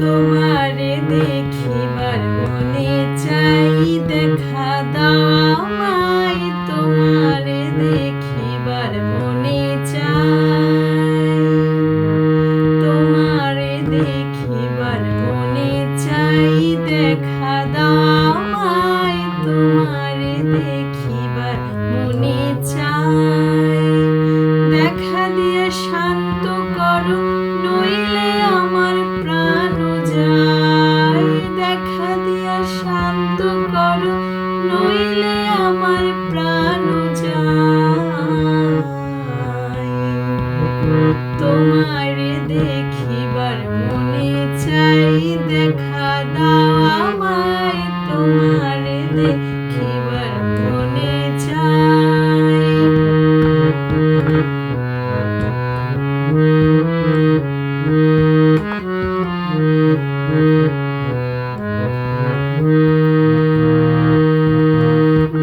তোমারে দেখিবার মনে চাই, দেখা দাও আমায়। তোমারে দেখিবার মনে চাই, তোমারে দেখিবার মনে চাই, দেখা দাও আমায়। তোমারে দেখিবার মনে চাই, দেখা দিয়ে শান্ত করো, নইলে আমার প্রাণ যায়। দেখা দিয়া শান্ত করো, নইলে আমার প্রাণ যায়। তোমারে দেখিবার মনে চাই, দেখা দাও আমায়। তোমারে দেখিবার মনে চাই।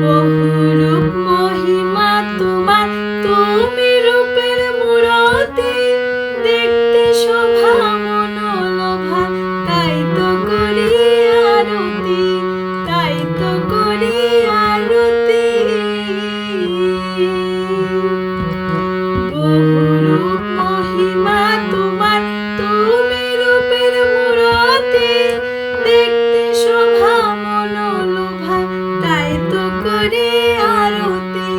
বহুরূপ মহিমা তোমার, তুমি রূপের মূরতি। দেখতে শোভা মনোলোভা, তাই তো করি আরতি, তাই তো করি আরতি। বহুরূপ মহিমা তোমার, তুমি রূপের মূরতি। দেখতে শোভা মনোলোভা, তাই তো করি আরতি,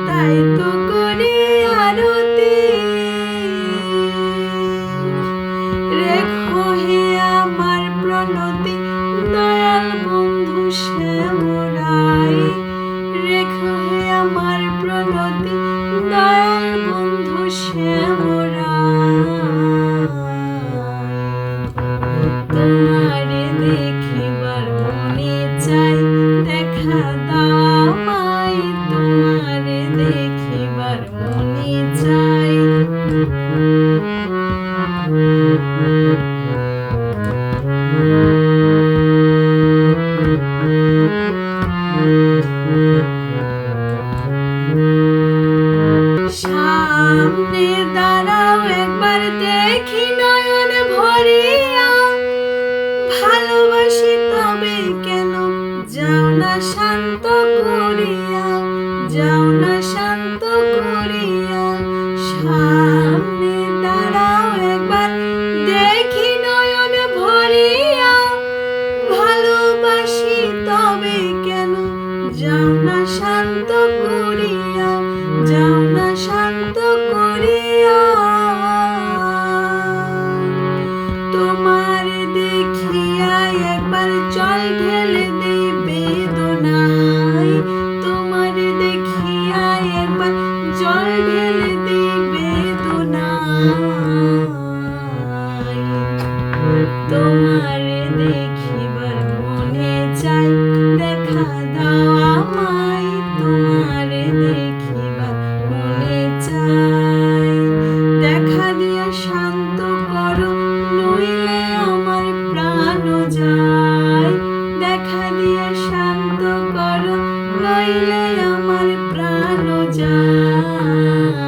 তাই তো করি আরতি। রেখো হে আমার প্রণতি, দয়াল বন্ধু শ্যামরাই। রেখো হে আমার প্রণতি, দয়াল বন্ধু শ্যামরাই। তোমারে দেখিবার মনে চাই, দেখা দাও আমায়। তোমারে দেখিবার মনে চাই। সামনে দাঁড়াও একবার, দেখি নয়ন ভরিয়া। ভালোবাসি তবে কেন, যাও না শান্ত করিয়া, যাও না শান্ত করিয়া। সামনে দাঁড়াও একবার, দেখি নয়ন ভরিয়া। ভালোবাসি তবে কেন, যাও না শান্ত করিয়া, যাও না শান্ত করিয়া। তোমারে দেখিয়া একবার জল ঢেলে দেই বেদনায়। তোমারে দেখিয়া একবার জল ঢেলে দেই বেদনায়। তোমারে দেখিবার মনে চাই, দেখা দাও আমায়। তোমারে দেখিবার মনে চাই, দেখা দিয়া শান্ত করো, নইলে আমার প্রাণ যায়। দেখা দিয়া শান্ত করো, নইলে আমার প্রাণ যায়।